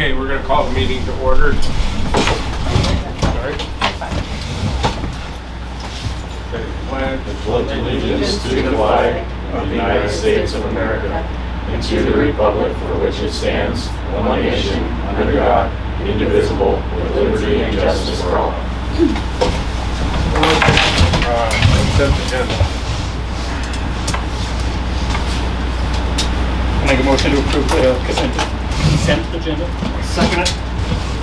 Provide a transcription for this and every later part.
Okay, we're going to call the meeting to order. Sorry. Pledge allegiance to the flag of the United States of America and to the republic for which it stands, one nation, under God, indivisible, with liberty and justice for all. Consent agenda. Make a motion to approve the consent agenda. Second it.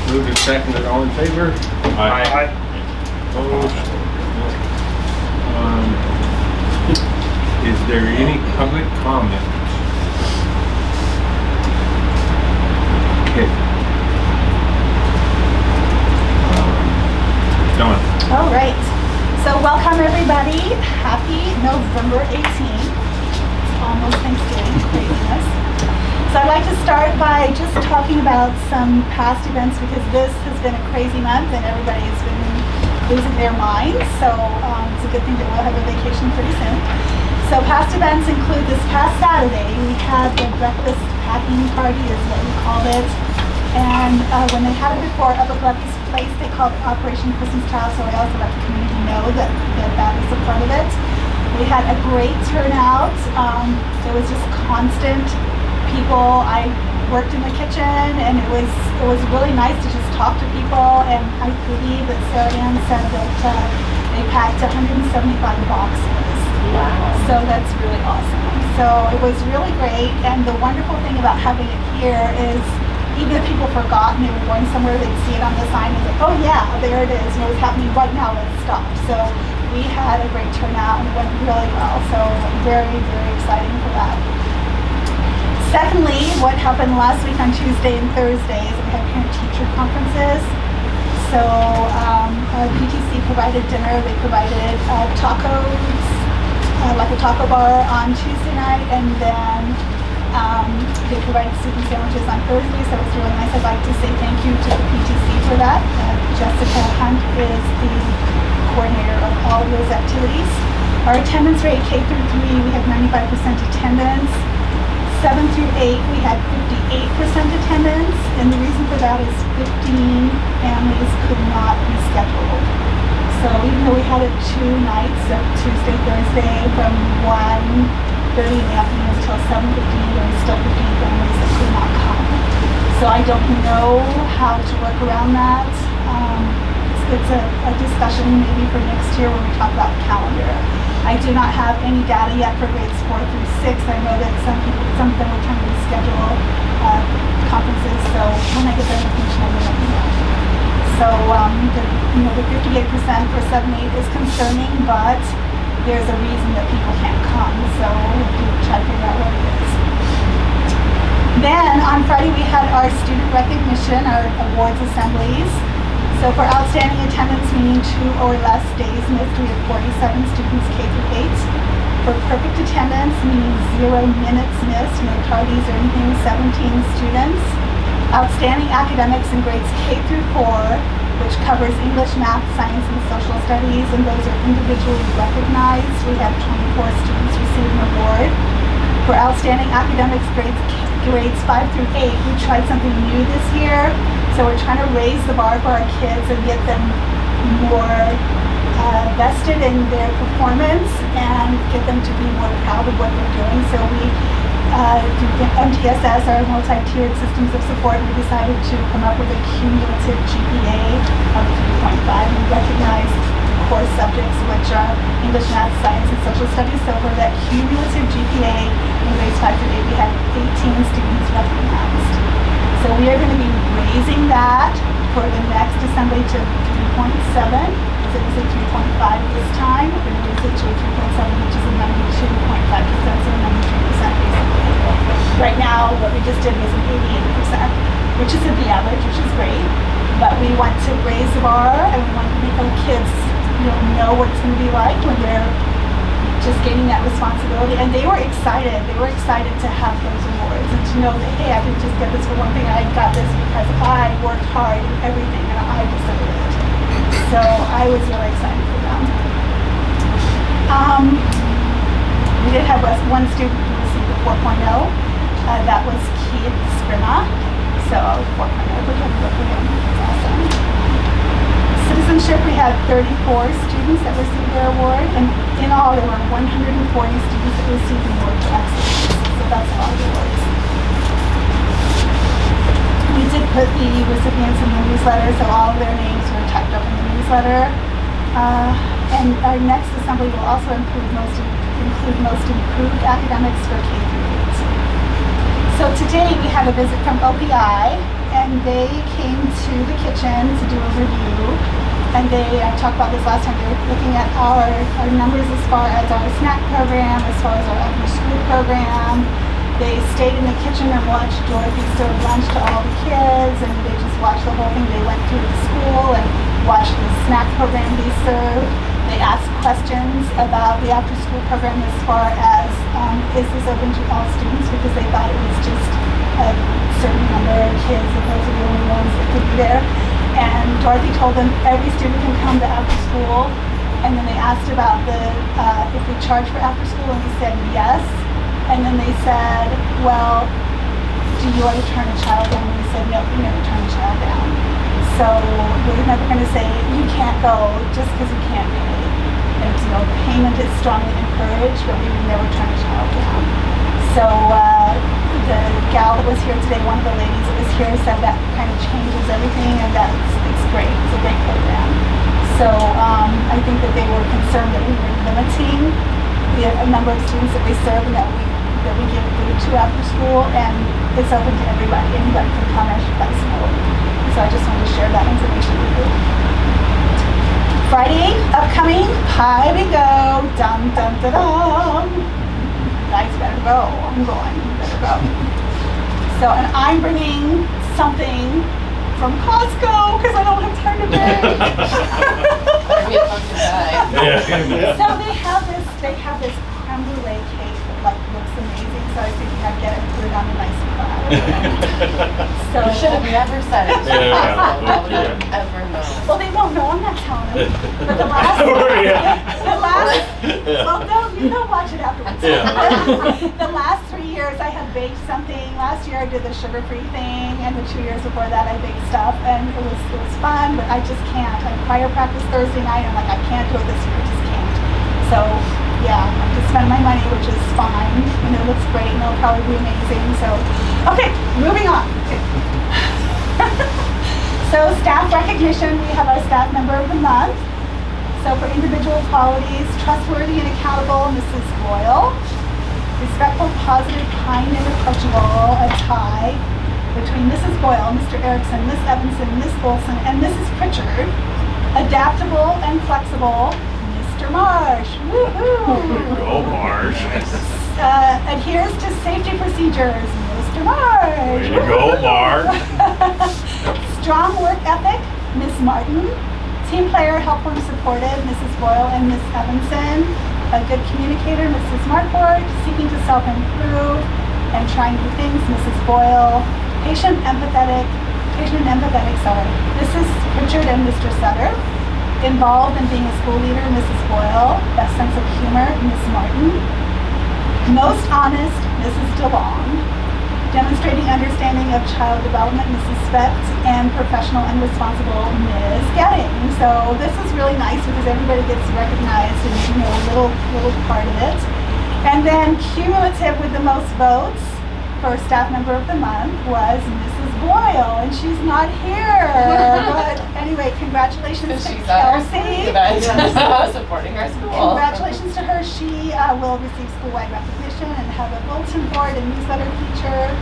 Moved and seconded, all in favor? Aye. Opposed? Is there any public comment? Okay. Dawn. All right. So welcome everybody. Happy November 18th. It's almost Thanksgiving. Craziness. So I'd like to start by just talking about some past events because this has been a crazy month and everybody's been losing their minds. So it's a good thing that we'll have a vacation pretty soon. So past events include this past Saturday, we had the breakfast packing party is what we called it. And when they had it before up at Lovey's place, they called it Operation Christmas Child, so I also let the community know that was a part of it. We had a great turnout. It was just constant people. I worked in the kitchen and it was really nice to just talk to people, and I believe that Sarah Ann said that they packed 175 boxes. Wow. So that's really awesome. So it was really great, and the wonderful thing about having it here is even if people forgot and they were going somewhere, they'd see it on the sign and like, oh yeah, there it is, and it was happening right now, let's stop. So we had a great turnout and it went really well, so very, very exciting for that. Secondly, what happened last week on Tuesday and Thursday is we had parent-teacher conferences. So PTC provided dinner, they provided tacos, like a taco bar on Tuesday night, and then they provided soup and sandwiches on Thursday, so it was really nice. I'd like to say thank you to the PTC for that. Jessica Hunt is the coordinator of all of those activities. Our attendance rate, K through 3, we had 95% attendance. 7 through 8, we had 58% attendance, and the reason for that is 15 families could not be scheduled. So even though we had it 2 nights, Tuesday, Thursday, from 1:30 in the afternoon until 7:15, there were still 15 families that could not come. So I don't know how to work around that. It's a discussion maybe for next year when we talk about the calendar. I do not have any data yet for grades 4 through 6. I know that some of them were trying to reschedule conferences, so when I get that information, I will let you know. So the 58% for 7-8 is concerning, but there's a reason that people can't come, so we'll try to figure out what it is. Then on Friday we had our student recognition, our awards assemblies. So for outstanding attendance, meaning 2 or less days missed, we had 47 students K through 8. For perfect attendance, meaning 0 minutes missed, no tardies or anything, 17 students. Outstanding academics in grades K through 4, which covers English, math, science, and social studies, and those are individually recognized. We have 24 students receive an award. For outstanding academics grades 5 through 8, we tried something new this year. So we're trying to raise the bar for our kids and get them more vested in their performance and get them to be more proud of what they're doing. So we do MTSS, our multi-tiered systems of support. We decided to come up with a cumulative GPA of 3.5. We recognize core subjects, which are English, math, science, and social studies. So for that cumulative GPA in grades 5 through 8, we had 18 students recognized. So we are going to be raising that for the next assembly to 3.7. So it was a 3.5 this time. We're going to raise it to a 3.7, which is a 92.5%, so 93% basically. Right now, what we just did was an 88%, which is a B average, which is great. But we want to raise the bar, and we want to make our kids know what it's going to be like when they're just gaining that responsibility, and they were excited. They were excited to have those awards and to know that, hey, I didn't just get this for one thing. I got this because I worked hard and everything, and I deserve it. So I was really excited for them. We did have one student who received a 4.0. That was Keith Scrima. So I was fortunate to get to work with him. It's awesome. Citizenship, we had 34 students that received their award, and in all there were 140 students that received an award for excellence. So that's a lot of awards. We did put the recipients in the newsletter, so all of their names were typed up in the newsletter. And our next assembly will also include most improved academics for K through 8. So today we had a visit from OPI, and they came to the kitchen to do a review. And I talked about this last time, they were looking at our numbers as far as our snack program, as far as our after school program. They stayed in the kitchen and watched Dorothy serve lunch to all the kids, and they just watched the whole thing. They went through the school and watched the snack program they served. They asked questions about the after school program as far as, is this open to all students, because they thought it was just a certain number of kids, and those are the only ones that could be there. And Dorothy told them every student can come to after school. And then they asked about if we charge for after school, and we said yes. And then they said, well, do you want to turn a child down? And we said, no, we never turn a child down. So we're never going to say you can't go just because you can't pay. And payment is strongly encouraged, but we would never turn a child down. So the gal that was here today, one of the ladies that was here, said that kind of changes everything, and it's great. It's a great program. So I think that they were concerned that we were limiting the number of students that we serve and that we give food to after school, and it's open to everybody. Anybody can come as you guys know. So I just wanted to share that information with you. Friday, upcoming, Pie we go. Dum dum da dum. You guys better go. I'm going. You better go. So, and I'm bringing something from Costco because I don't have time to bake. So they have this creme brulee cake that looks amazing. So I think I'd get it and put it on a nice platter. So You should have never said it. Yeah. I would have ever known. well, they won't know. I'm not telling them. But the last, well, they'll watch it afterwards. Yeah. The last 3 years I have baked something. Last year I did the sugar-free thing, and the 2 years before that I baked stuff, and it was fun, but I just can't. I had choir practice Thursday night. I'm like, I can't do it this year. I just can't. So yeah, I have to spend my money, which is fine. And it looks great, and it'll probably be amazing. So, okay, moving on. So staff recognition, we have our staff member of the month. So for individual qualities, trustworthy and accountable, Mrs. Boyle. Respectful, positive, kind, and approachable, a tie between Mrs. Boyle, Mr. Erickson, Miss Evanson, Miss Olson, and Mrs. Pritchard. Adaptable and flexible, Mr. Marsh. Woohoo! Go Marsh. Adheres to safety procedures, Mr. Marsh. Way to go, Marsh. Strong work ethic, Miss Martin. Team player, helpful and supportive, Mrs. Boyle and Miss Evanson. A good communicator, Mrs. Markford. Seeking to self-improve and trying new things, Mrs. Boyle. Patient and empathetic, Mrs. Pritchard and Mr. Sutter. Involved in being a school leader, Mrs. Boyle. Best sense of humor, Miss Martin. Most honest, Mrs. DeLong. Demonstrating understanding of child development, Mrs. Specht. And professional and responsible, Ms. Getting. So this is really nice because everybody gets recognized in a little part of it. And then cumulative with the most votes for staff member of the month was Mrs. Boyle, and she's not here. But anyway, congratulations to Kelsey. Supporting our school. Congratulations to her. She will receive school-wide recognition and have a bulletin board and newsletter feature.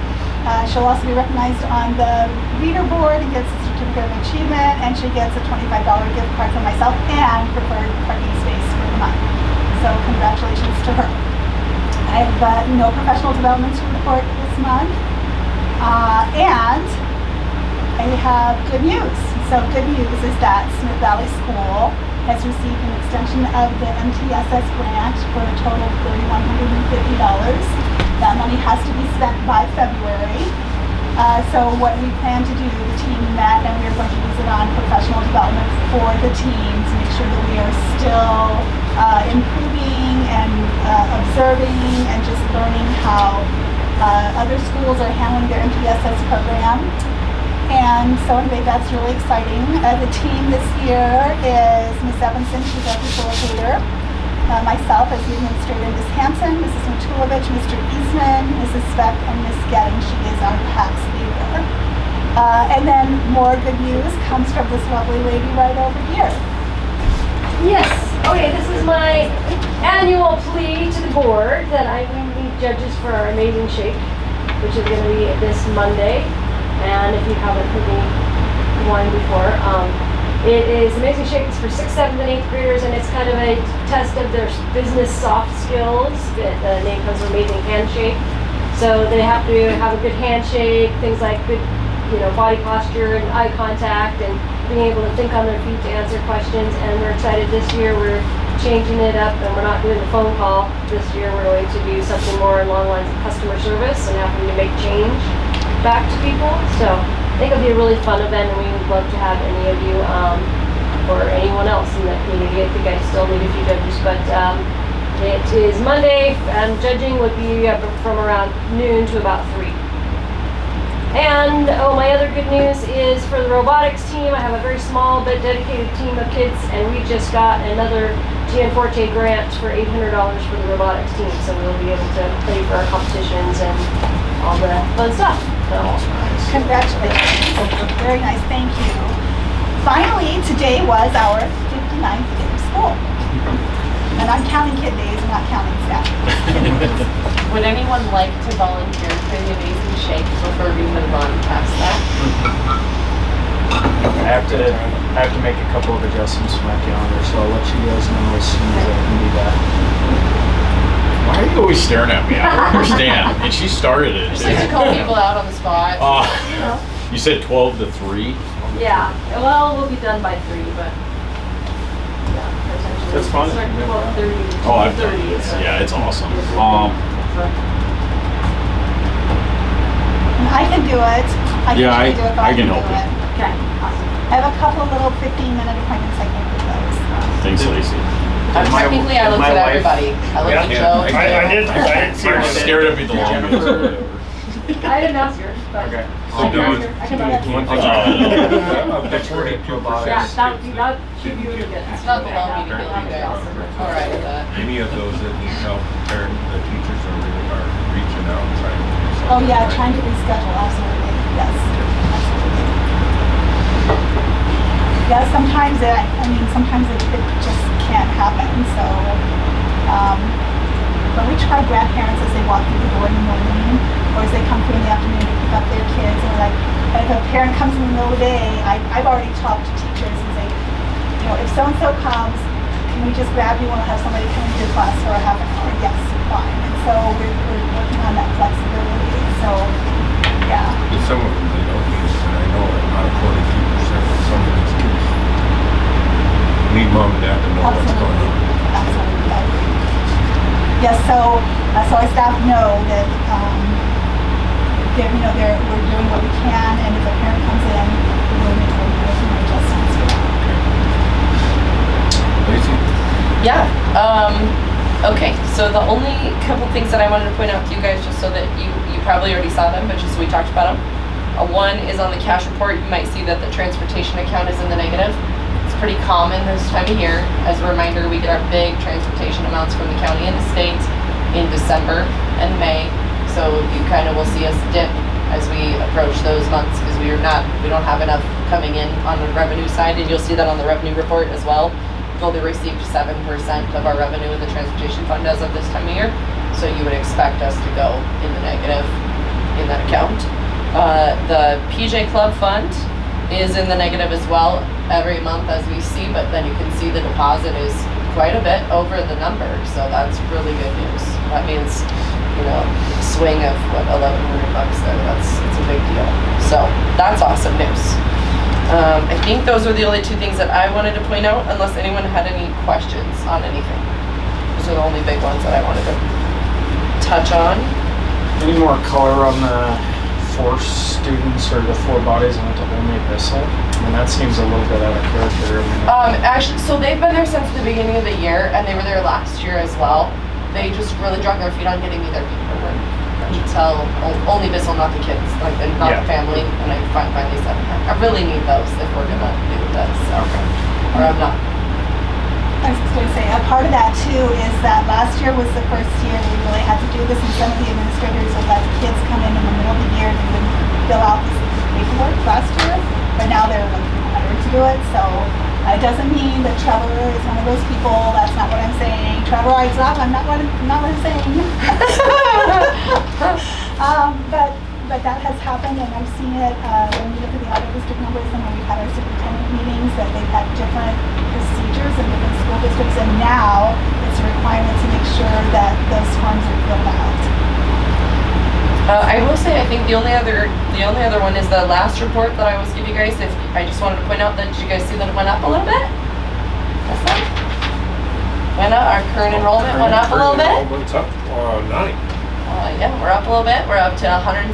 She'll also be recognized on the reader board and gets a certificate of achievement, and she gets a $25 gift card from myself and preferred parking space for the month. So congratulations to her. I have no professional developments to report this month, and I have good news. So good news is that Smith Valley School has received an extension of the MTSS grant for a total of $3,150. That money has to be spent by February. So what we plan to do, the team met and we're going to use it on professional development for the team to make sure that we are still improving and observing and just learning how other schools are handling their MTSS program. And so anyway, that's really exciting. The team this year is Ms. Evanson, she's our facilitator. Myself as the administrator, Ms. Hanson, Mrs. Matulovich, Mr. Eastman, Mrs. Speck, and Ms. Getting. She is our PAX leader. And then more good news comes from this lovely lady right over here. Yes. Okay, this is my annual plea to the board that I need judges for our Amazing Shake, which is going to be this Monday. And if you haven't heard me whine before, it is Amazing Shake. It's for 6th, 7th, and 8th graders, and it's kind of a test of their business soft skills. The name comes from Amazing Handshake. So they have to have a good handshake, things like good, body posture and eye contact, and being able to think on their feet to answer questions. And we're excited this year. We're changing it up, and we're not doing the phone call. This year we're going to do something more along the lines of customer service and having to make change back to people. So I think it'll be a really fun event, and we would love to have any of you or anyone else in the community. I think I still need a few judges, but it is Monday, and judging would be from around noon to about 3. And my other good news is for the robotics team. I have a very small but dedicated team of kids, and we just got another Gianforte grant for $800 for the robotics team, so we'll be able to play for our competitions and all the fun stuff. So. Congratulations. Very nice, thank you. Finally, today was our 59th day of school. And I'm counting kid days, I'm not counting staff days. Would anyone like to volunteer for the Amazing Shake before we move on past that? I have to make a couple of adjustments to my calendar, so I'll let you guys know as soon as I can do that. Why are you always staring at me? I don't understand. And she started it. Just like to call people out on the spot. You said 12 to 3? Yeah. Well, we'll be done by 3, but yeah, potentially. That's fun. Start at 12:30. Oh, I've done 2:30 this. is Yeah, it's awesome. I can do it. I can Yeah, usually do it, but I can do help you. it. Okay, awesome. I have a couple of little 15-minute appointments I can't do those. Thanks, Lacey. Technically, I looked my at wife- everybody. I looked at Joe. I did see her. Stared at me the longest. I didn't ask her, but Okay. I can ask her. I can ask her. Yeah, that should be really good. It's not below me to get you guys. All right with that. Any of those that need help, the teachers are reaching out and trying to do something. Oh yeah, trying to reschedule, absolutely, yes, absolutely. Yeah, sometimes sometimes it just can't happen, so, but we try grandparents as they walk through the door in the morning, or as they come through in the afternoon to pick up their kids, and we're like, and if a parent comes in the middle of the day, I've already talked to teachers and say, if so-and-so comes, can we just grab you and we'll have somebody come into your class for a half an hour? Yes, fine. And so we're working on that flexibility. So, yeah. But some of them, they don't need it, and I know about 43% of some of these kids need mom and dad to know what's going on. Absolutely, I agree. Yes, so our staff know that we're doing what we can, and if a parent comes in, we'll make adjustments. Lacey? Yeah. Okay. So the only couple things that I wanted to point out to you guys, just so that you probably already saw them, but just so we talked about them. One is on the cash report. You might see that the transportation account is in the negative. It's pretty common this time of year. As a reminder, we get our big transportation amounts from the county and the state in December and May. So you kind of will see us dip as we approach those months because we don't have enough coming in on the revenue side, and you'll see that on the revenue report as well. We've only received 7% of our revenue in the transportation fund as of this time of year, so you would expect us to go in the negative in that account. The PJ Club fund is in the negative as well every month as we see, but then you can see the deposit is quite a bit over the number, so that's really good news. That means, swing of $1,100 there. It's a big deal. So that's awesome news. I think those are the only two things that I wanted to point out, unless anyone had any questions on anything. Those are the only big ones that I wanted to touch on. Any more color on the 4 students or the 4 bodies that went to Olney Bissell? I mean, that seems a little bit out of character. Actually, so they've been there since the beginning of the year, and they were there last year as well. They just really drug their feet on getting me their paperwork. until only Bissell, not the kids, like and not Yeah. the family. And I finally said, I really need those if we're gonna do this. Okay. Or I'm not. I was going to say, a part of that too is that last year was the first year we really had to do this, and some of the administrators would let the kids come in the middle of the year and they wouldn't fill out this paperwork last year, but now they're like required to do it. So it doesn't mean that Trevor is one of those people. That's not what I'm saying. Trevor rides up. I'm not what I'm saying. But that has happened, and I've seen it when we look at the audit district numbers and when we've had our superintendent meetings, that they've had different procedures in different school districts, and now it's a requirement to make sure that those forms are filled out. I will say, I think the only other one is the last report that I was giving you guys. If I just wanted to point out that, did you guys see that it went up a little bit? That's that. Went up. Our current enrollment went up a little bit. Enrollment's up, 9. Yeah, we're up a little bit. We're up to 171.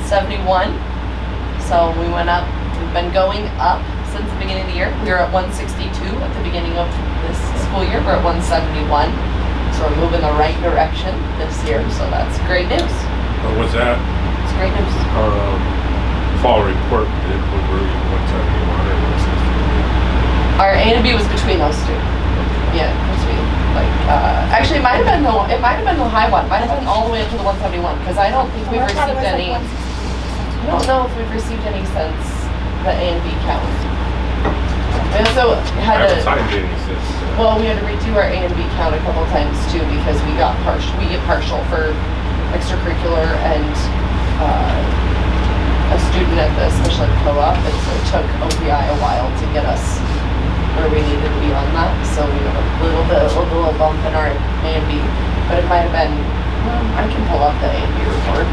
So we went up. We've been going up since the beginning of the year. We were at 162 at the beginning of this school year. We're at 171. So we're moving the right direction this year. So that's great news. Was that It's great news. our fall report did, were you 171 or 160? Our A and B was between those two. Yeah, between actually it might have been the high one. Might have been all the way up to the 171 because I don't think we've I thought it received was any. like 160. I don't know if we've received any since the A and B count. We also I had haven't to. signed any since. Well, we had to redo our A and B count a couple times too because we got partial. We get partial for extracurricular and a student at the special ed co-op, and so it took OPI a while to get us where we needed to be on that. So we have a little bump in our A and B, but it might have been. Well, I can pull up the A and B report,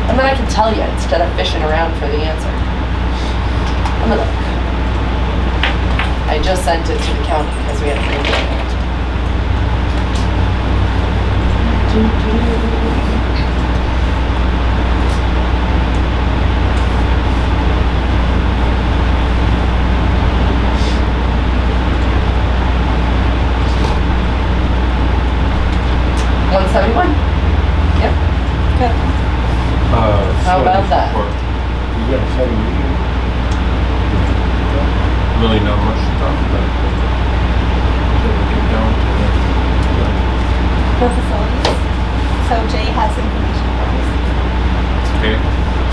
and then I can tell you instead of fishing around for the answer. I'm gonna look. I just sent it to the county because we had a free it. $171. Yep. Good. How about that? You got a 7 meeting? Really not much to talk about. So we get down to The facilities. So Jay has information for us. okay.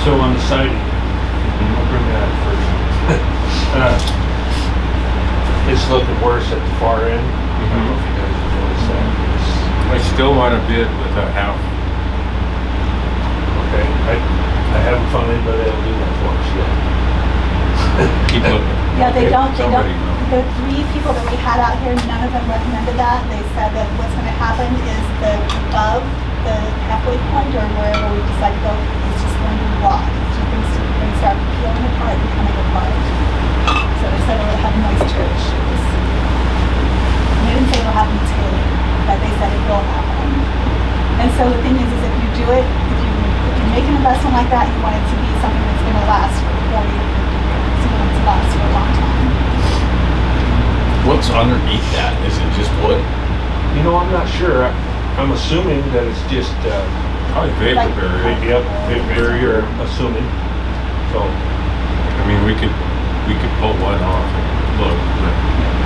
So on the siding, I'll bring that up first. It's looking worse at the far end. I don't know if you guys have noticed that. I still want to bid with a half. Okay, I haven't found anybody that'll do that for us yet. Keep looking. Yeah, they Okay, don't, somebody will. the 3 people that we had out here, none of them recommended that. They said that what's gonna happen is the above the halfway point or wherever we decide to go, is just going to rot. So things are gonna start peeling apart and coming apart. So they said it would have moisture issues. They didn't say it'll happen today, but they said it will happen. And so the thing is if you do it, if you make an investment like that, you want it to be something that's gonna last for 40 to 50 years. You want it to last for a long time. What's underneath that? Is it just wood? You know, I'm not sure. I'm assuming that it's just, Probably vapor Like- barrier. yep, big barrier, assuming. So, I mean, we could pull one off and look, but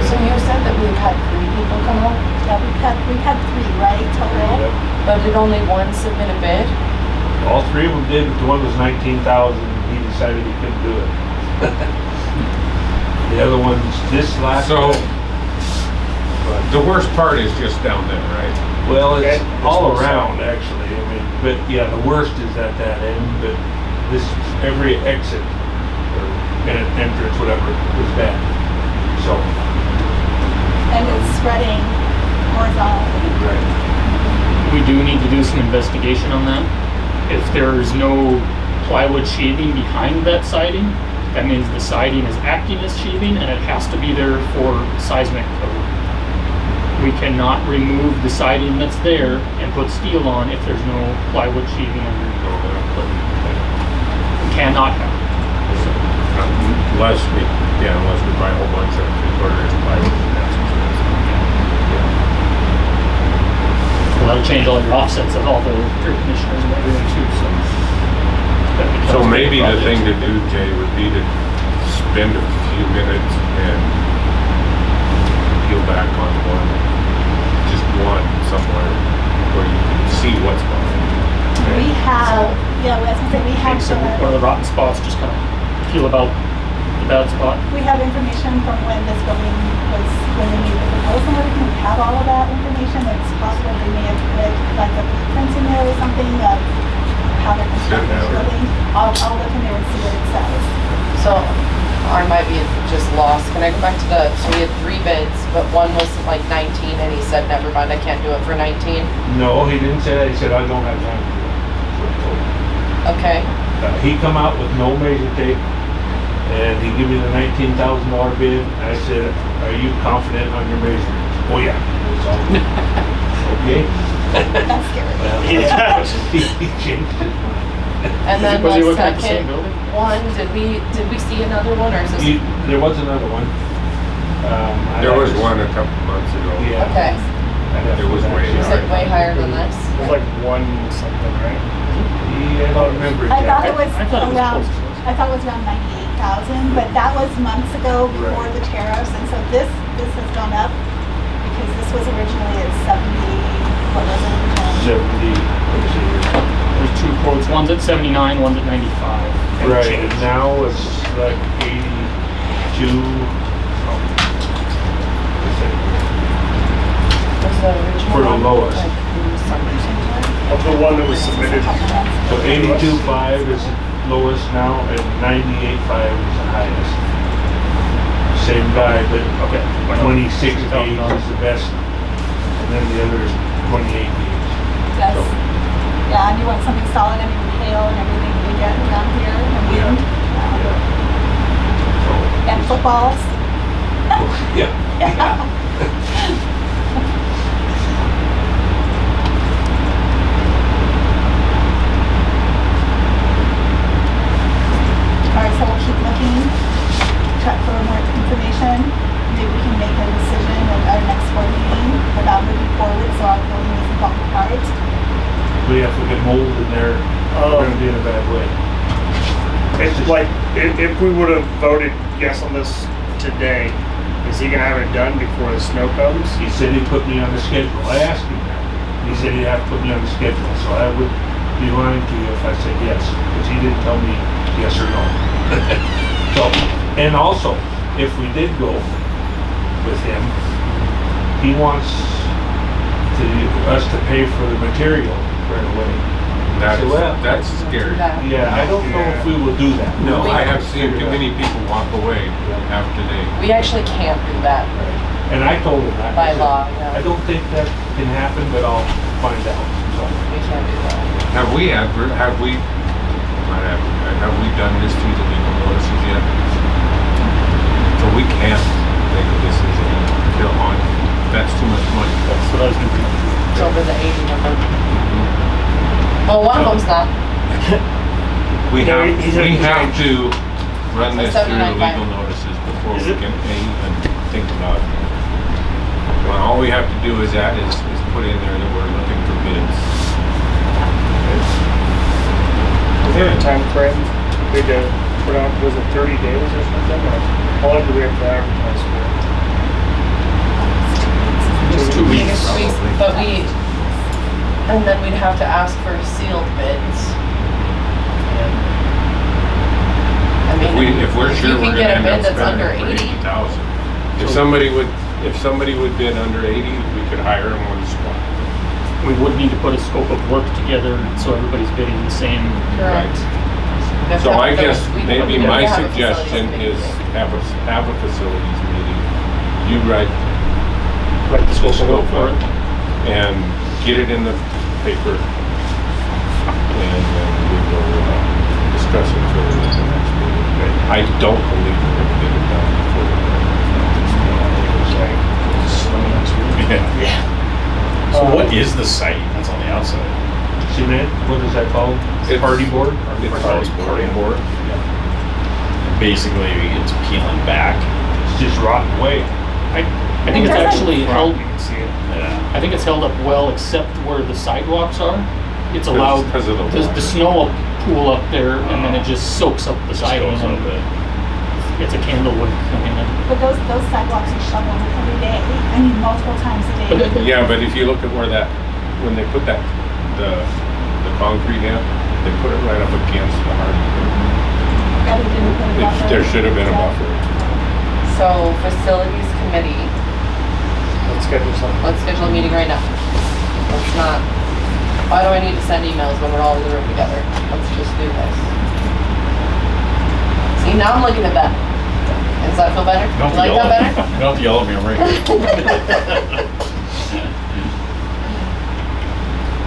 So you said that we've had 3 people come out, Yeah, we've had 3, right, total? yep. but did only one submit a bid? All 3 of them did, but the one was 19,000, he decided he couldn't do it. The other one's this last. So- But, the worst part is just down there, right? well, it's Okay. all around, actually, I mean, but yeah, the worst is at that end, but this, every exit, or entrance, whatever, was bad. So, And it's spreading horizontally. right. We do need to do some investigation on that. If there's no plywood sheathing behind that siding, that means the siding is acting as sheathing and it has to be there for seismic code. We cannot remove the siding that's there and put steel on if there's no plywood sheathing underneath. It cannot happen. Unless we buy a whole bunch of 3/4 inch plywood, and that's expensive. But So that'll change all your offsets of all the tree commissioners and everything too, so. that becomes So a big maybe the project. thing to do, Jay, would be to spend a few minutes and peel back on one, just one somewhere where you can see what's going on. We have, yeah, as I said, we have, So one of the rotten spots, just kind of feel about the bad spot. we have information from when this building was, when they made the proposal, and everything. We have all of that information. It's possible they may have put like a blueprint in there or something of how they're constructing the Should have. building. I'll look in there and see what it says. So I might be just lost. Can I go back to so we had 3 bids, but one was like 19 and he said, never mind, I can't do it for 19. No, he didn't say that. He said, I don't have time to do it. That's what he told me. Okay, He come out with no measure tape, and he give me the $19,000 bid. I said, are you confident on your measurements? Oh, yeah. That's all. Okay. That's scary. Well, Yeah. He changed it. and then Was he the looking at the same second building? one, did we see another one or is this? There was another one. There was one a couple months ago. Yeah. Okay, It was way is it way higher than this? It was like 1 something, right? Yeah, I don't remember I thought exactly. it was I thought it was around, close to this. I thought it was around 98,000, but that was months ago before Right. the tariffs, and so this has gone up because this was originally at 70, what was it originally? 70, let me see here. There's 2 quotes, one's at 79, one's at 95. And Right, change. and now it's like 82. Was the original For the one, lowest. like, something similar? Of the one that was submitted. So 82.5 is the lowest now, and 98.5 is the highest. Same guy, but Okay. 26 gauge is the best, and then the other is 28 gauge. Yes. Yeah, and you want something solid, I mean, with hail and everything that we get around here, and Yeah. wind. And footballs. Yeah. All right, so we'll keep looking, check for more information. Maybe we can make a decision at our next board meeting about moving forward, so our building isn't falling apart. We have to get mold in there, we're gonna be in a bad way. It's like, if we would have voted yes on this today, is he gonna have it done before the snow comes? He said he'd put me on the schedule. I asked him that. He said he'd have to put me on the schedule, so I would be lying to you if I said yes, because he didn't tell me yes or no. So, and also, if we did go with him, he wants us to pay for the material right away. That's Do scary. that. Yeah, I don't know if we will do that. No, I have seen too many people walk away after they. We actually can't do that And I told him that. by I said, law, I yeah, don't think that can happen, but I'll find out. So, we can't do that. Have we done this to the legal notices yet? So we can't make a decision until on, that's too much money. That's what I was thinking. It's over the 80 number. Well, one of them's not. We No, have, he's we gonna have to run this through 79.5. legal notices before Is we it? can even think about it. Well, all we have to do is put in there that we're looking for bids. Is there a time frame we to put out, was it 30 days or something? Or how long do we have to advertise for? Just 2 weeks. But and then we'd have to ask for sealed bids. I mean, If we're sure you we're can gonna get a end bid up that's spending under over 80. 80,000. If somebody would bid under 80, we could hire them on the spot. We would need to put a scope of work together so everybody's bidding the same. Correct. If So not, I then guess we maybe don't my have a suggestion facilities is committee. have a facilities meeting. You write Like the the scope of scope work for up it. and get it in the paper. And then we will discuss it further at the next meeting. I don't believe we're gonna get it done before the Yeah. So what is the site that's on the outside? cement, what is that called? It's- Party board? It's Party board. Basically, it's peeling back. It's just rotting away. I think it's Doesn't- actually held, You can see it. Yeah. I think it's held up well except where the sidewalks are. It's allowed, Because of the the water. snow will pool up there and then it just soaks up the siding goes up and it. it's a candlewood coming in. But those sidewalks are shoveled every day. I mean, multiple times a day. But it- Yeah, but if you look at where when they put the concrete in, they put it right up against the hard. Rather than put a buffer. There should have been a buffer. So facilities committee, Let's schedule something. let's schedule a meeting right now. Let's not, why do I need to send emails when we're all in the room together? Let's just do this. See, now I'm looking at that. Does that feel better? Don't You like yell that at better? me. Don't yell at me, I'm right here.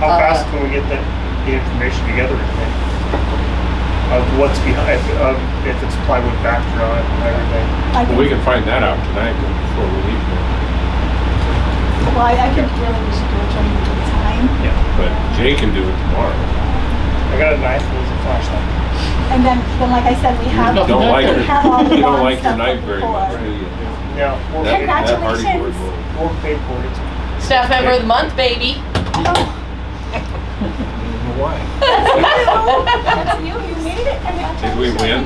How fast can we get the information together, you think? Of what's behind, if it's plywood backdrop and everything. I Well, we think, can find that out tonight before we leave here. well, I think really we should do it during the daytime. But Jay can do it tomorrow. I got a knife, there's a flashlight. And then like I said, we have, No, Don't no, like no. your, we have all the you don't lawn like your stuff knife from very before. much, do you? Yeah, That hardy board Congratulations. will. we're paid for it. Staff member of the month, baby. Why? That's you, you made it. Did we win?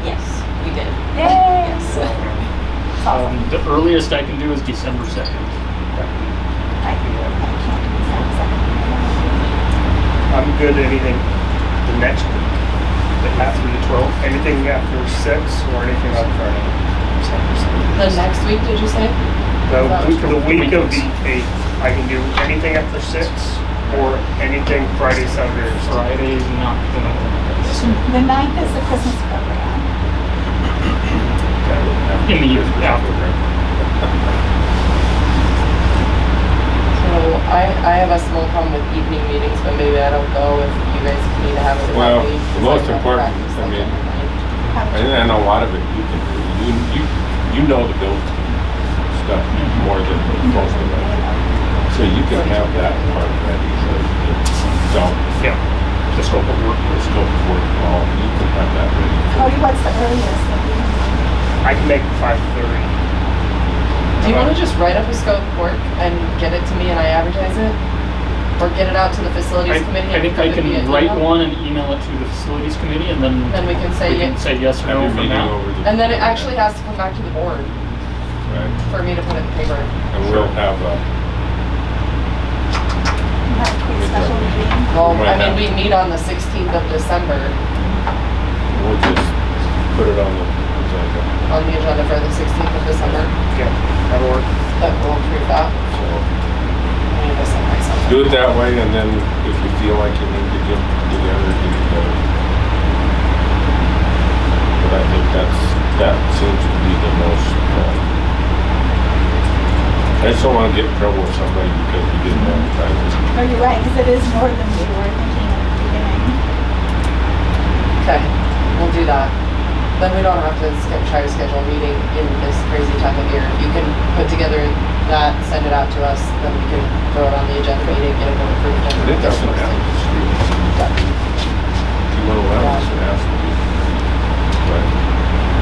Yes, we did. Yay. Yes. It's awesome. The earliest I can do is December 2nd. I can't do that. I'm good at anything the next week. After the 12th, anything after 6 or anything on Friday. The next week, did you say? The week of the 8th, I can do anything after 6 or anything Friday, Saturday, or Sunday. Friday's not gonna work. The 9th is the Christmas program. In the year after. So I have a small problem with evening meetings, but maybe I don't go if you guys need to have it Well, without me. the most important, I mean, and a lot of it you can do. You know the build stuff more than most of us. So you can have that part ready. So, Yeah. The scope of work. the scope of work, all, you can have that ready. Cody, what's the earliest that you can I can make 5:30. Do you want to just write up a scope of work and get it to me and I advertise it? Or get it out to the facilities committee? I and think I put it via can write email? one and email it to the facilities committee and then Then we can say yes. yes or Have no your from meeting now. over the. And then it actually has to come back to the board Right, for me to put it in paper. and we'll have a, have a quick special meeting? Well, Right I mean, now. we meet on the 16th of December we'll just put it on the agenda. on the agenda for the 16th of December. Yeah, that'll work. That will approve that. So I need to send myself. do it that way, and then if you feel like you need to get together, get together. But I think that seems to be the most, I just don't wanna get in trouble with somebody because we didn't advertise it. No, you're right, because it is more than we were thinking at the beginning. Okay, we'll do that. Then we don't have to try to schedule a meeting in this crazy time of year. If you can put together that, send it out to us, then we can throw it on the agenda meeting, get it approved. and But it get doesn't have posted. to stream. If you wanna allow us, it has to be. But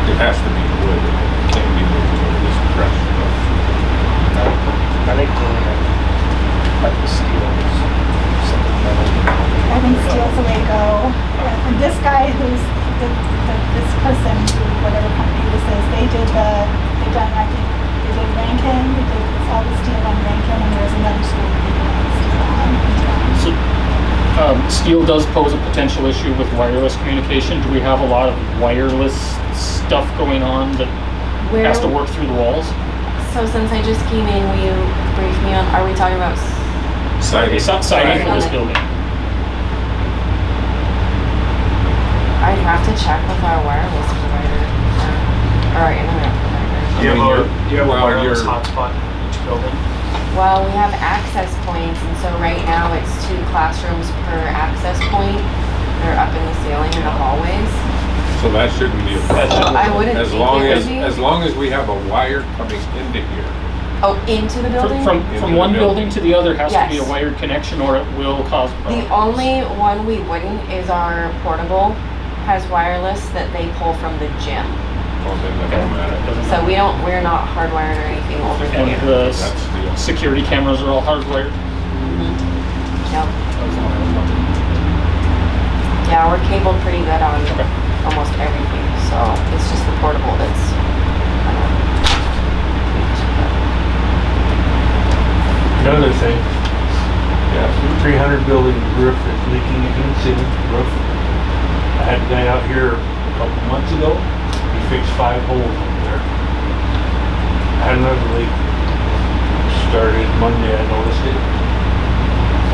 it has to be wood, it can't be this crushed stuff. I think like the steel is something metal. I think steel's the way to go. And this guy this person, whatever company this is, they did Rankin, they did all the steel on Rankin, and there's another school that they did steel on in town. So, steel does pose a potential issue with wireless communication. Do we have a lot of wireless stuff going on that has to work through the walls? So since I just came in, will you brief me on, are we talking about Siding. Siding for this Right. building. I'd have to check with our wireless provider, or our internet provider. I mean, You have a well, wireless you're- hotspot in each building? Well, we have access points, and so right now it's 2 classrooms per access point. They're up in the ceiling in the hallways. So that shouldn't be a problem. I wouldn't As think long it as, would be. as long as we have a wire coming into here. Oh, into the building? From Into the one building. building to the other has to be a Yes. wired connection or it will cause problems. The only one we wouldn't is our portable has wireless that they pull from the gym. Oh, then that don't matter. So we're not hardwired or anything over And there. the That's the, security cameras are all hardwired. Yep. That was the one I was wondering. Yeah, we're cabled pretty good on Okay. almost everything, so it's just the portable that's kind of. Another thing, yeah, 300 building roof is leaking, you can see the roof. I had a guy out here a couple months ago, he fixed 5 holes over there. I had another leak, started Monday, I noticed it.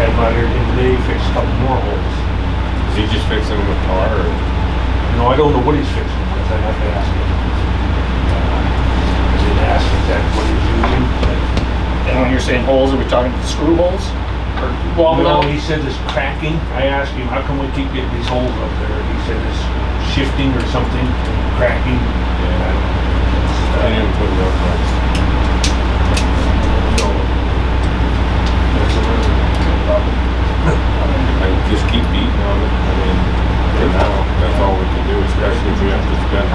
Had him out here again today, he fixed a couple more holes. is he just fixing them with tar or? No, I don't know what he's fixing with, I'd have to ask him. I didn't ask exactly what he's using, but. And when you're saying holes, are we talking screw holes? Or wobble No, out? he said it's cracking. I asked him, how come we keep getting these holes up there? He said it's shifting or something, cracking. I didn't put no price. So, that's another problem. I just keep beating on it. I mean, for now, that's all we can do, especially if we have to spend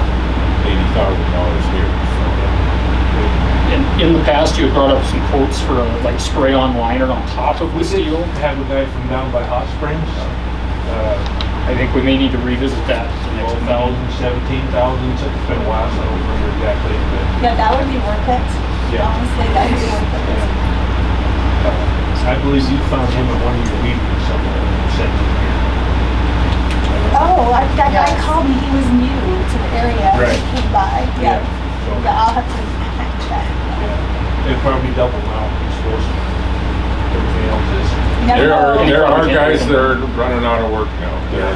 $80,000 here. In the past, you had brought up some quotes for a like spray-on liner on top of the We did steel. have a guy from down by Hot Springs, I think we may need to revisit that the next 12,000, 17,000, so it's been a while, so I don't remember exactly, but. Yeah, that would be worth it. Yeah. Honestly, that would be worth it. I believe you found him at one of your meetings somewhere and sent him here. Oh, that guy Yes. called me, he was new to the area. Right. He came by, yeah. So, Yeah, I'll have to check. yeah, it'd probably double now, it's supposed to. Everything else is. You never know. There are guys that are running out of work now. The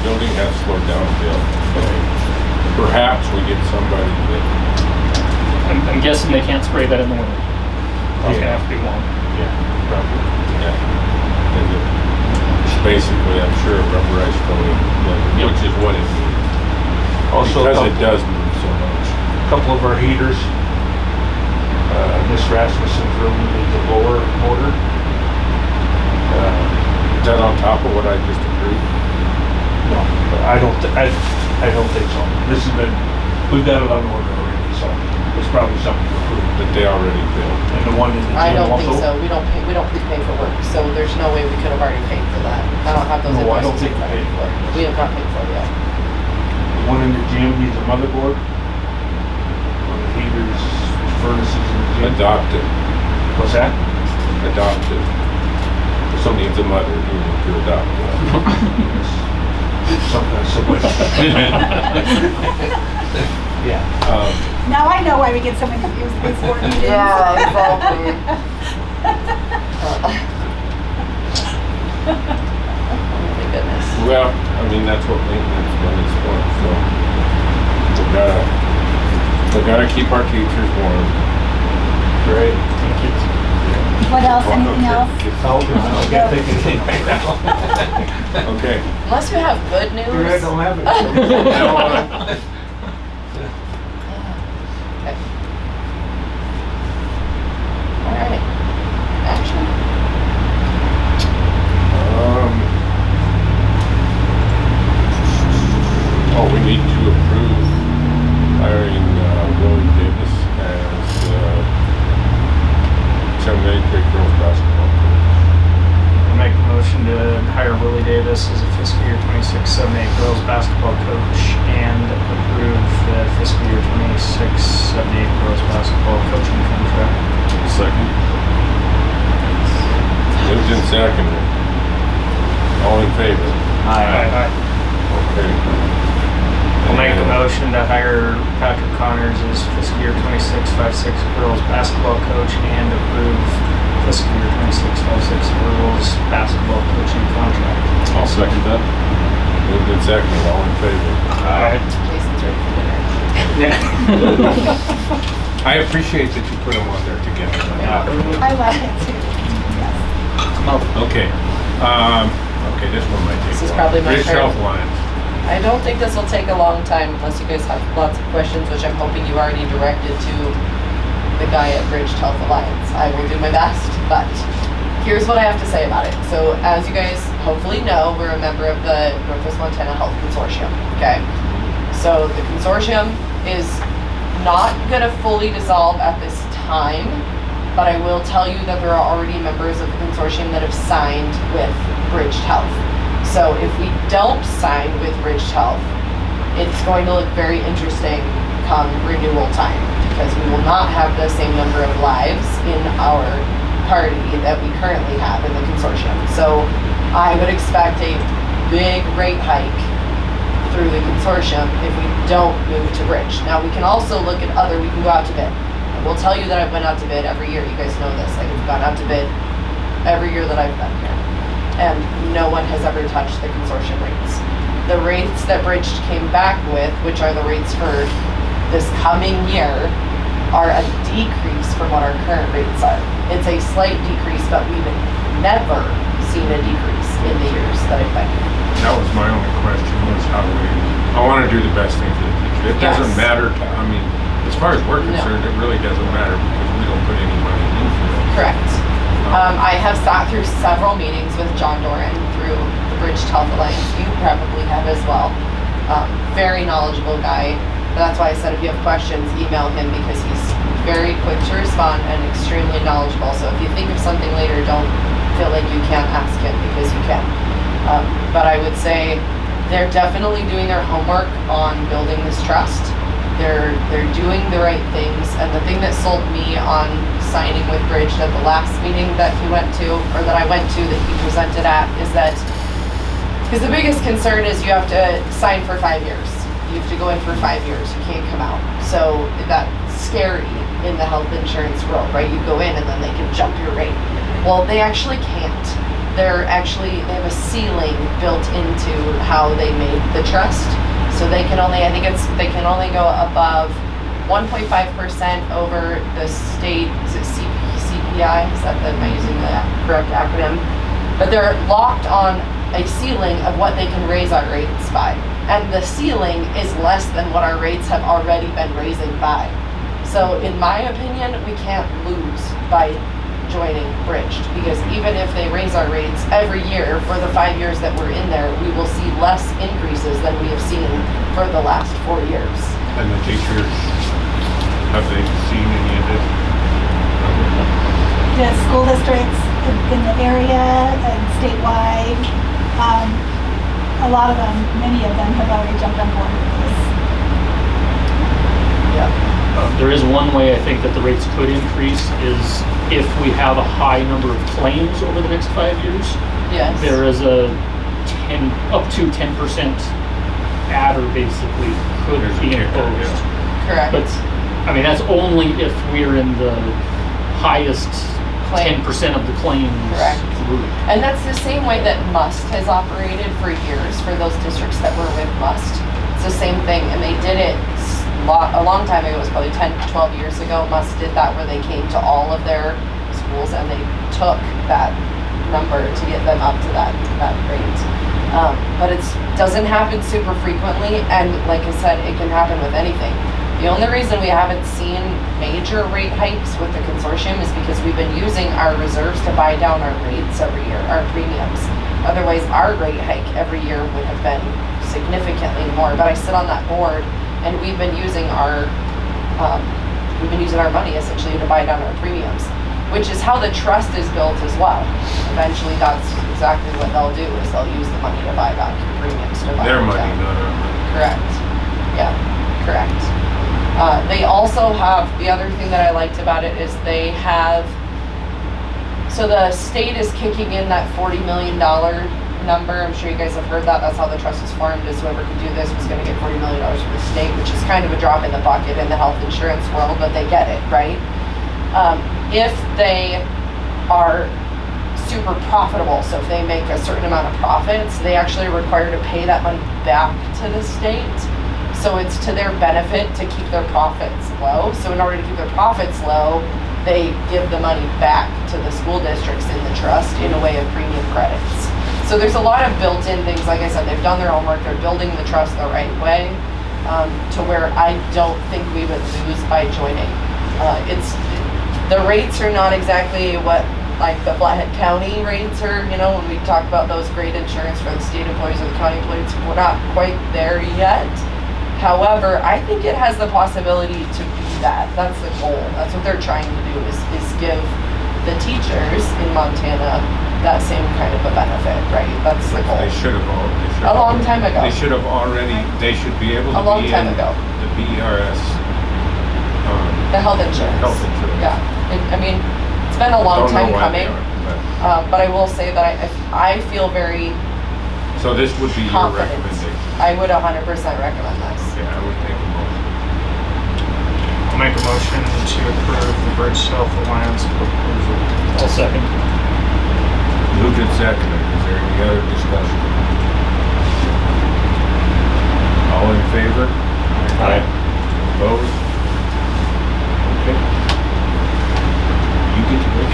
building has slowed down a bit. Perhaps we get somebody that, I'm guessing they can't spray that in the winter. It's gonna have to be warm. Yeah, probably. yeah. And it's basically, I'm sure, a rubberized coating, which is what it needs. Also, Because it does move so much. a couple of our heaters, Miss Rasmussen's room needs a lower motor. Is that on top of what I just approved? No, but I don't think so. This has been, we've got it on order already, so it's probably something to approve. That they already built? And the one in the I gym don't think also? so. We don't prepay for work, so there's no way we could have already paid for that. I don't have those No, I don't invoices. think we paid for it. We have not paid for it yet. The one in the gym needs a motherboard. One of the heaters, furnaces in the gym. Adopted. What's that? Adopted. If somebody needs a mother, you need to adopt it. Something so much. Yeah. Now I know why we get so many confused with these board meetings. exactly. Oh my goodness. Well, I mean, that's what maintenance money's for, so we gotta keep our teachers warm. Great. What else, anything else? I can't think of anything right now. Okay. Unless you have good news. I don't have it. Okay. All right. Action. We need to approve hiring Willie Davis as seminary grade girls basketball coach. I'll make a motion to hire Willie Davis as a fiscal year 26 7-8 girls basketball coach and approve the fiscal year 26 7-8 girls basketball coaching contract. Second. Moved in second. All in favor? Aye. Okay. I'll make a motion to hire Patrick Connors as fiscal year 26 5-6 girls basketball coach and approve fiscal year 26 5-6 girls basketball coaching contract. I'll second that. Moved in second. All in favor? Aye. Jason's ready for dinner. I appreciate that you put them on there together. I like it too. Yes. Okay. Okay, this one might take This is a while. probably my Bridge turn. Health Alliance. I don't think this will take a long time unless you guys have lots of questions, which I'm hoping you already directed to the guy at Bridge Health Alliance. I will do my best, but here's what I have to say about it. So as you guys hopefully know, we're a member of the Northwest Montana Health Consortium, okay? So the consortium is not gonna fully dissolve at this time, but I will tell you that there are already members of the consortium that have signed with Bridged Health. So if we don't sign with Bridged Health, it's going to look very interesting come renewal time, because we will not have the same number of lives in our party that we currently have in the consortium. So I would expect a big rate hike through the consortium if we don't move to Bridge. Now we can also look at we can go out to bid. I will tell you that I've went out to bid every year. You guys know this. I've gone out to bid every year that I've been here. And no one has ever touched the consortium rates. The rates that Bridge came back with, which are the rates for this coming year, are a decrease from what our current rates are. It's a slight decrease, but we've never seen a decrease in the years that I've been here. That was my only question, was how do I want to do the best thing for the teacher. It doesn't Yes. matter as far as we're concerned, it really doesn't matter because we don't put any money in for it. Correct. I have sat through several meetings with John Doran through the Bridged Health Alliance. You probably have as well. Very knowledgeable guy. That's why I said if you have questions, email him, because he's very quick to respond and extremely knowledgeable. So if you think of something later, don't feel like you can't ask him, because you can. But I would say they're definitely doing their homework on building this trust. They're doing the right things, and the thing that sold me on signing with Bridge at the last meeting that he went to, or that I went to, that he presented at, is that, because the biggest concern is you have to sign for 5 years. You have to go in for 5 years. You can't come out. So that's scary in the health insurance world, right? You go in and then they can jump your rate. Well, they actually can't. They have a ceiling built into how they made the trust. So they can only, they can only go above 1.5% over the state, is it CPI? Am I using the correct acronym? But they're locked on a ceiling of what they can raise our rates by. And the ceiling is less than what our rates have already been raising by. So in my opinion, we can't lose by joining Bridged, because even if they raise our rates every year for the 5 years that we're in there, we will see less increases than we have seen for the last 4 years. And the teachers, have they seen any of this? The school districts in the area and statewide, a lot of them, many of them have already jumped on board with this. Yeah. There is one way I think that the rates could increase is if we have a high number of claims over the next 5 years. Yes. There is a up to 10% adder basically could There's a be kicker, imposed. Correct. But, I mean, that's only if we're in the highest Claim. 10% of the claims Correct. group. And that's the same way that MUST has operated for years for those districts that were with MUST. It's the same thing, and they did it a long time ago. It was probably 10, 12 years ago. MUST did that where they came to all of their schools and they took that number to get them up to that rate. But it doesn't happen super frequently, and like I said, it can happen with anything. The only reason we haven't seen major rate hikes with the consortium is because we've been using our reserves to buy down our rates every year, our premiums. Otherwise, our rate hike every year would have been significantly more. But I sit on that board, and we've been using our money essentially to buy down our premiums, which is how the trust is built as well. Eventually, that's exactly what they'll do, is they'll use the money to buy back your premiums. To buy Their them money, down. not our money. Correct. Yeah, correct. They also have, the other thing that I liked about it is they have, so the state is kicking in that $40 million number. I'm sure you guys have heard that. That's how the trust is formed, is whoever could do this was going to get $40 million from the state, which is kind of a drop in the bucket in the health insurance world, but they get it, right? If they are super profitable, so if they make a certain amount of profits, they actually are required to pay that money back to the state. So it's to their benefit to keep their profits low. So in order to keep their profits low, they give the money back to the school districts in the trust in a way of premium credits. So there's a lot of built-in things. Like I said, they've done their homework. They're building the trust the right way, to where I don't think we would lose by joining. The rates are not exactly what like the Flathead County rates are, you know, when we talk about those great insurance for the state employees or the county employees. We're not quite there yet. However, I think it has the possibility to be that. That's the goal. That's what they're trying to do is give the teachers in Montana that same kind of a benefit, right? That's the goal. They should have A long time ago. They should have already, they should be able to A long be time in ago. the BERS. The health insurance. Health insurance. Yeah. I mean, it's been a long Don't know time why they coming. aren't, But I will say that I feel very but- So this would be your confident. recommendation? I would 100% recommend this. Yeah, I would make a motion. I'll make a motion to approve the Bridge Self Alliance proposal. I'll second. Moved and seconded. Is there any other discussion? All in favor? Aye. Opposed? Okay. You get to vote.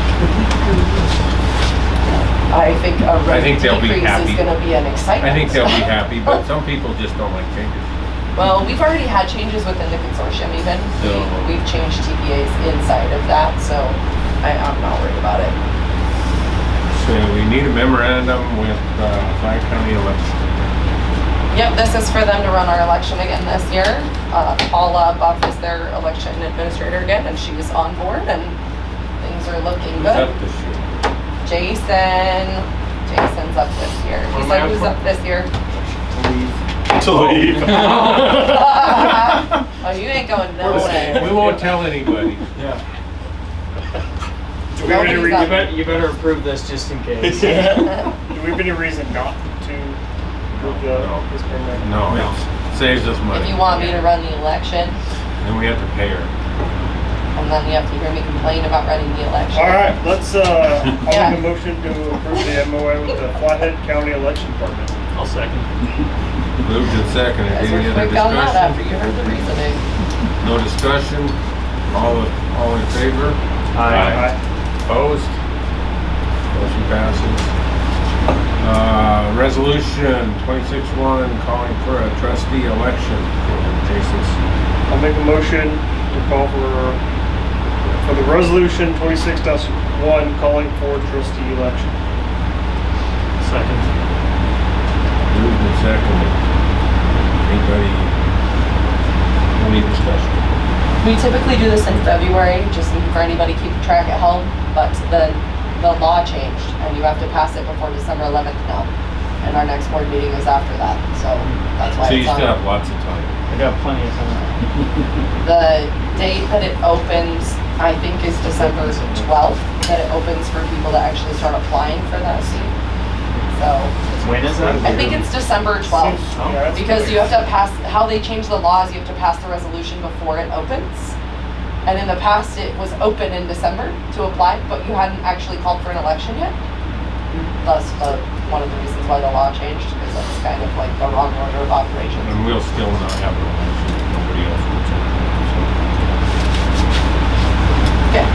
I think a I rate think they'll be decrease happy. is going to be an excitement. I think they'll be happy, but some people just don't like changes. Well, we've already had changes within the consortium even. So- We've changed TPAs inside of that, so I'm not worried about it. So we need a memorandum with Flag County election. Yep, this is for them to run our election again this year. Paula Buff is their election administrator again, and she's on board, and things are looking Who's good. up this year? Jason's up this year. He's like, who's up this year? To leave. Oh, you ain't going nowhere. We won't tell anybody. Yeah. Nobody's up. You better approve this just in case. Do we have any reason not to approve this permit? No, it saves us If money. you want me to run the election, And we have to pay her. and then you have to hear me complain about running the election. All right, let's, I'll Yeah. make a motion to approve the MOA with the Flathead County Election Department. I'll second. Moved and seconded. Guys were Any other quick on that after discussion? you heard the reasoning. No discussion? All in favor? Aye. Opposed? Motion passes. Resolution 26-1, calling for a trustee election for Jason C. I'll make a motion to call for the resolution 26-1, calling for trustee election. Second. Moved and seconded. Anybody, any discussion? We typically do this in February, just for anybody keeping track at home, but the law changed and you have to pass it before December 11th now. And our next board meeting is after that, so that's why So you it's still have on. lots of time. I got plenty of time. The date that it opens, I think, is December 12th, that it opens for people to actually start applying for that seat. So, When is that? I think it's December 12th. Yeah, that's Because quick. you have to pass, how they change the laws, you have to pass the resolution before it opens. And in the past, it was open in December to apply, but you hadn't actually called for an election yet. Thus, one of the reasons why the law changed, because that's kind of like the wrong order of operations. And we'll still not have an election if nobody else wants it. Okay,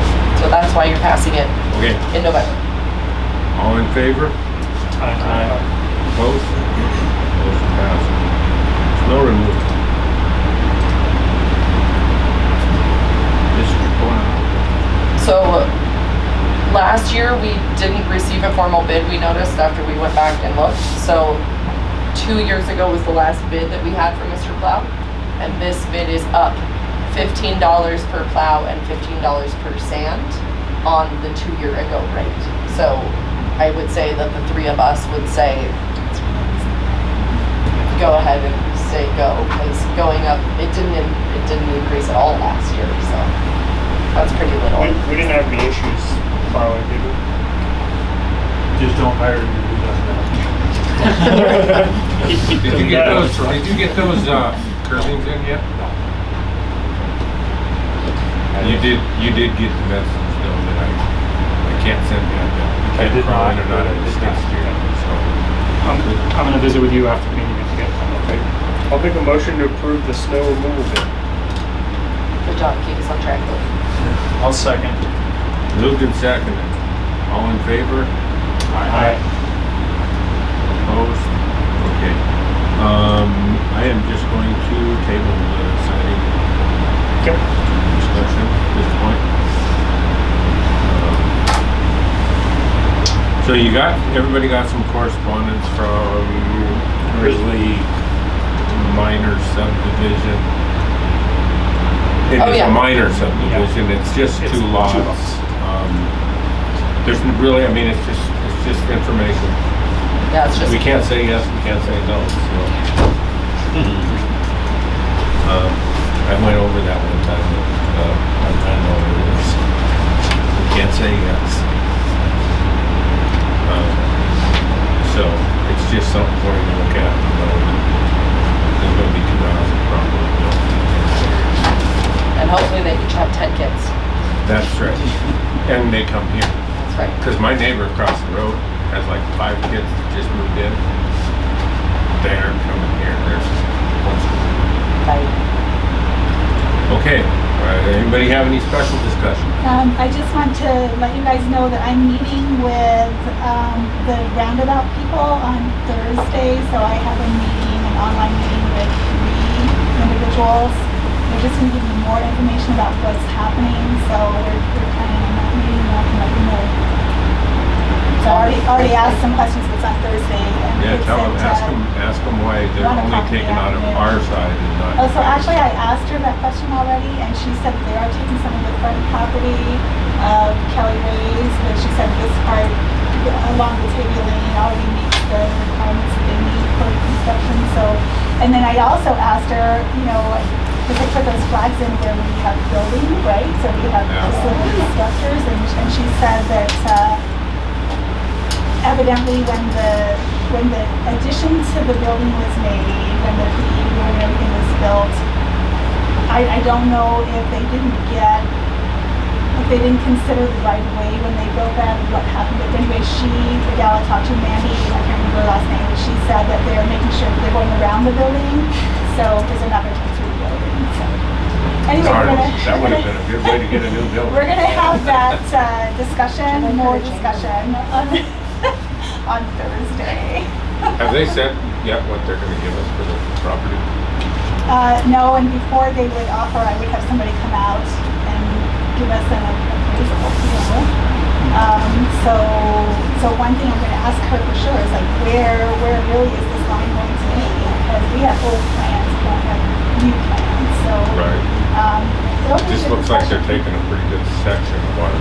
so that's why you're passing it So, okay, in November. all in favor? Aye. Opposed? Motion passes. Snow removal. Mr. Brown. So last year, we didn't receive a formal bid, we noticed after we went back and looked. So 2 years ago was the last bid that we had from Mr. Plow. And this bid is up $15 per plow and $15 per sand on the 2 year ago rate. So I would say that the three of us would say, go ahead and say go, because going up, it didn't increase at all last year, so that's pretty little. We didn't have any issues plowing, did we? Just don't hire you who doesn't have. Did you get those curlings in yet? You did get the message though that I can't send you that bill. You I can't did crawl not, in or not but I of the did state not. street, so. I'm gonna visit with you after the meeting to get them, okay? I'll make a motion to approve the snow removal bid. Good job, keep us on track, Billy. I'll second. Moved and seconded. All in favor? Aye. Opposed? Okay. I am just going to table the signing Yep. discussion at this point. So everybody got some correspondence from Grizzly minor subdivision. It Oh, is yeah. a minor subdivision, it's just It's two two lots. lots. There's really, I mean, it's just information. Yeah, it's just. We can't say yes, we can't say no, so. I went over that one time, on landowners. We can't say yes. So, it's just something for you to look at, you know. There's gonna be 2,000 probably built. And hopefully they each have 10 kids. That's right. And they come here. That's right. Because my neighbor across the road has like 5 kids that just moved in. They aren't coming here. There's one school. Right. Okay. All right. Anybody have any special discussion? I just want to let you guys know that I'm meeting with the Roundabout people on Thursday. So I have a meeting, an online meeting with 3 individuals. They're just going to give me more information about what's happening. So we're planning on that meeting, and I can let you know. So I already asked some questions. It's on Thursday. And Yeah, it's tell them, at, ask them why they're 1 only o'clock in the taking out of afternoon. our side and not. Oh, so actually I asked her that question already, and she said they are taking some of the front property of Kelly Ray's, but she said this part along the Tavia Lane already meets the requirements that they need for construction, so. And then I also asked her, you know, because they put those flags in where we have building, right? So we have Yeah. facility structures, and she said that, evidently when the addition to the building was made, when the PE room and everything was built, I don't know if they didn't consider the right of way when they built that and what happened. But anyway, the gal I talked to, Mandy, I can't remember her last name, but she said that they're making sure that they're going around the building, so, because they're not going to take through the building, so. Anyway, Darn, that would have been a good way to get a new building. we're gonna have that more discussion on Thursday. Have they said yet what they're gonna give us for the property? No, and before they would offer, I would have somebody come out and give us an appraisal, you know. So one thing I'm gonna ask her for sure is like, where really is this line going to be? Because we have old plans, we don't have new plans, so. Right. It'll be a Just good looks like discussion. they're taking a pretty good section of water.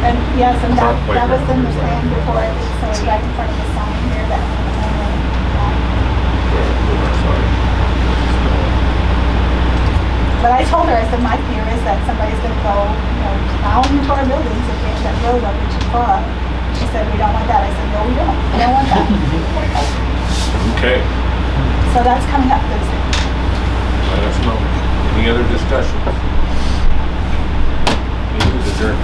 And yes, and that Park was in the playground. plan before, so it's right in front of the sign here that. But I told her, I said, my fear is that somebody's gonna go, you know, plowing into our buildings if we have that road over too far. She said, we don't want that. I said, no, we don't. We don't want that. Okay, So that's coming up Thursday. let us know. Any other discussions? Meeting is adjourned.